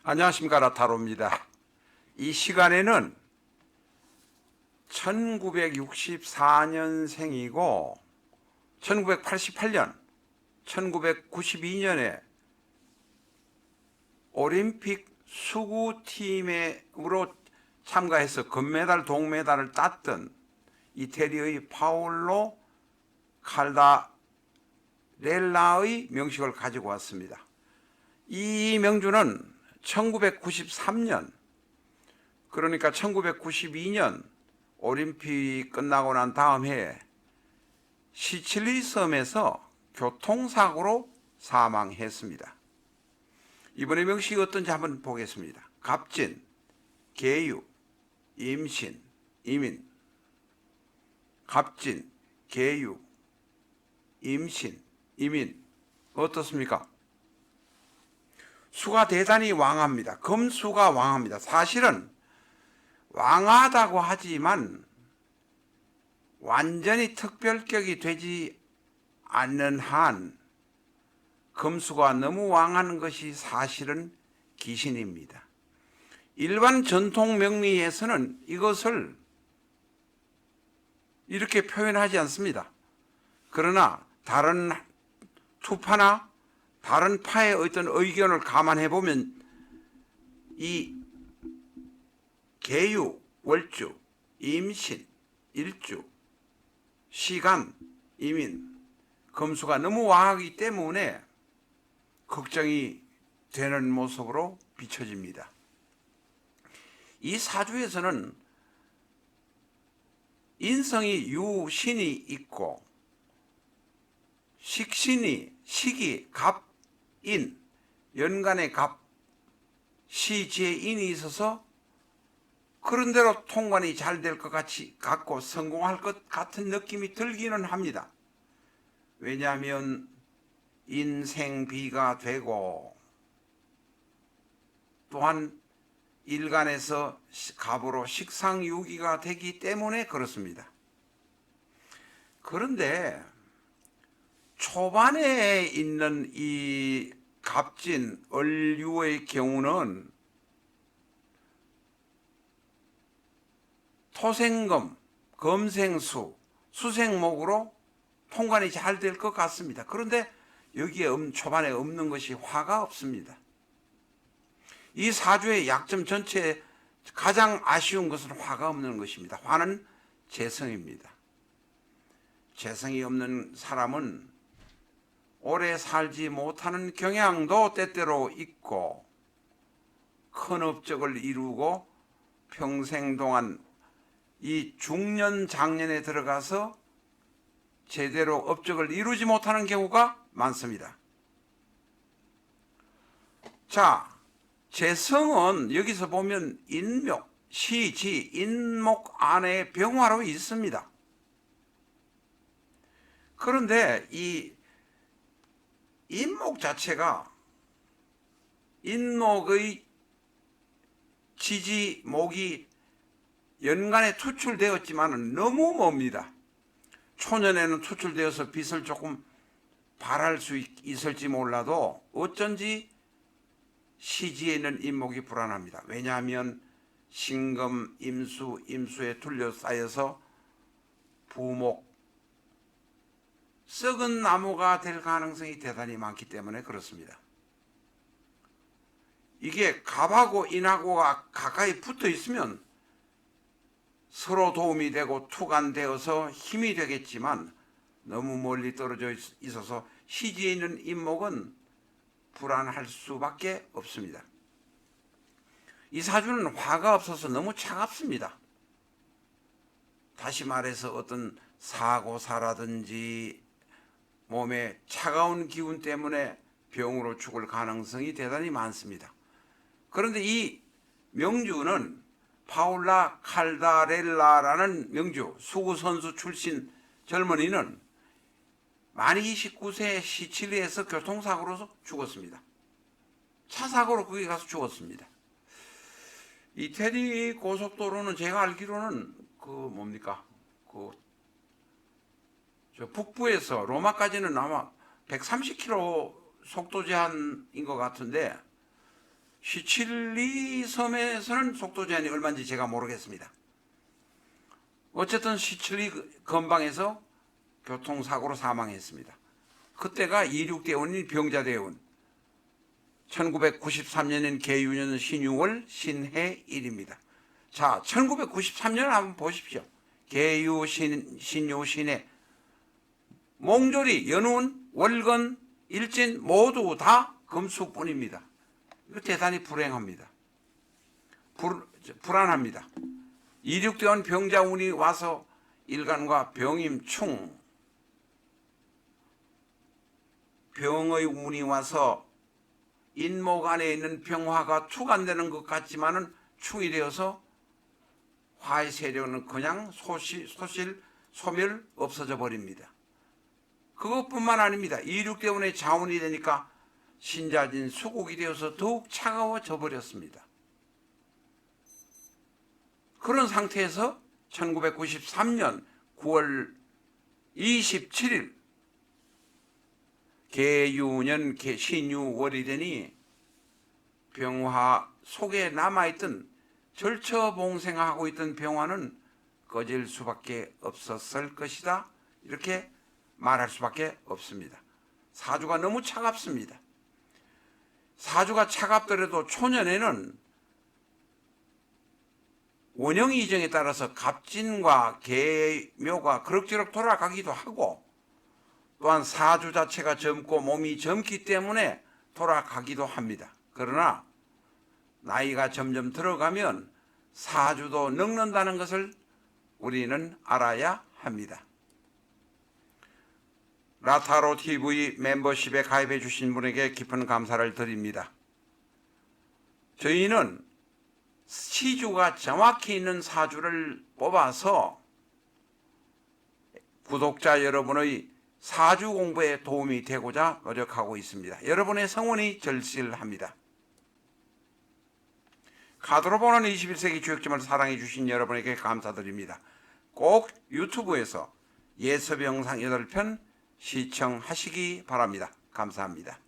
안녕하십니까, 라타로입니다. 이 시간에는 1964년생이고 1988년, 1992년에 올림픽 수구팀으로 참가해서 금메달, 동메달을 땄던 이태리의 파올로 칼다렐라의 명식을 가지고 왔습니다. 이 명주는 1993년, 그러니까 1992년 올림픽 끝나고 난 다음 해에 시칠리 섬에서 교통사고로 사망했습니다. 이번에 명식이 어떤지 한번 보겠습니다. 갑진, 계유, 임신, 이민. 갑진, 계유, 임신, 이민. 어떻습니까? 수가 대단히 왕합니다. 금수가 왕합니다. 사실은 왕하다고 하지만 완전히 특별격이 되지 않는 한 금수가 너무 왕하는 것이 사실은 기신입니다. 일반 전통 명리에서는 이것을 이렇게 표현하지 않습니다. 그러나 다른 투파나 다른 파의 어떤 의견을 감안해 보면 이 계유, 월주, 임신, 일주, 시간, 이민, 금수가 너무 왕하기 때문에 걱정이 되는 모습으로 비춰집니다. 이 사주에서는 인성이 유신이 있고 식신이 식이 갑인, 연간의 갑, 시지의 인이 있어서 그런대로 통관이 잘 될 것 같고 성공할 것 같은 느낌이 들기는 합니다. 왜냐하면 인생비가 되고 또한 일간에서 갑으로 식상유기가 되기 때문에 그렇습니다. 그런데 초반에 있는 이 갑진, 을유의 경우는 토생금, 금생수, 수생목으로 통관이 잘 될 것 같습니다. 그런데 여기에 초반에 없는 것이 화가 없습니다. 이 사주의 약점 전체에 가장 아쉬운 것은 화가 없는 것입니다. 화는 재성입니다. 재성이 없는 사람은 오래 살지 못하는 경향도 때때로 있고 큰 업적을 이루고 평생 동안 이 중년 장년에 들어가서 제대로 업적을 이루지 못하는 경우가 많습니다. 자, 재성은 여기서 보면 인목, 시지, 인목 안에 병화로 있습니다. 그런데 이 인목 자체가 인목의 지지, 목이 연간에 투출되었지만 너무 멉니다. 초년에는 투출되어서 빛을 조금 발할 수 있을지 몰라도 어쩐지 시지에 있는 인목이 불안합니다. 왜냐하면 신금, 임수, 임수에 둘러싸여서 부목, 썩은 나무가 될 가능성이 대단히 많기 때문에 그렇습니다. 이게 갑하고 인하고가 가까이 붙어 있으면 서로 도움이 되고 투간되어서 힘이 되겠지만 너무 멀리 떨어져 있어서 시지에 있는 인목은 불안할 수밖에 없습니다. 이 사주는 화가 없어서 너무 차갑습니다. 다시 말해서 어떤 사고사라든지 몸에 차가운 기운 때문에 병으로 죽을 가능성이 대단히 많습니다. 그런데 이 명주는 파울라 칼다렐라라는 명주, 수구선수 출신 젊은이는 만 29세 시칠리에서 교통사고로 죽었습니다. 차사고로 거기 가서 죽었습니다. 이태리 고속도로는 제가 알기로는 저 북부에서 로마까지는 아마 130km 속도 제한인 것 같은데 시칠리 섬에서는 속도 제한이 얼마인지 제가 모르겠습니다. 어쨌든 시칠리 근방에서 교통사고로 사망했습니다. 그때가 26대원인 병자대원, 1993년인 개유년 신유월 신해일입니다. 자, 1993년 한번 보십시오. 개유, 신유, 신해, 몽졸이, 연운, 월건, 일진 모두 다 금수뿐입니다. 이거 대단히 불행합니다. 불안합니다. 26대원 병자운이 와서 일간과 병임충, 병의 운이 와서 인목 안에 있는 병화가 투간되는 것 같지만은 충이 되어서 화의 세력은 그냥 소멸 없어져 버립니다. 그것뿐만 아닙니다. 26대원의 자운이 되니까 신자진 수국이 되어서 더욱 차가워져 버렸습니다. 그런 상태에서 1993년 9월 27일 개유년 신유월이 되니 병화 속에 남아있던 절처봉생하고 있던 병화는 꺼질 수밖에 없었을 것이다. 이렇게 말할 수밖에 없습니다. 사주가 너무 차갑습니다. 사주가 차갑더라도 초년에는 원형 이정에 따라서 갑진과 계묘가 그럭저럭 돌아가기도 하고, 또한 사주 자체가 젊고 몸이 젊기 때문에 돌아가기도 합니다. 그러나 나이가 점점 들어가면 사주도 늙는다는 것을 우리는 알아야 합니다. 라타로 TV 멤버십에 가입해 주신 분에게 깊은 감사를 드립니다. 저희는 시주가 정확히 있는 사주를 뽑아서 구독자 여러분의 사주 공부에 도움이 되고자 노력하고 있습니다. 여러분의 성원이 절실합니다. 카드로 보는 21세기 주역점을 사랑해 주신 여러분에게 감사드립니다. 꼭 유튜브에서 예습 영상 8편 시청하시기 바랍니다. 감사합니다.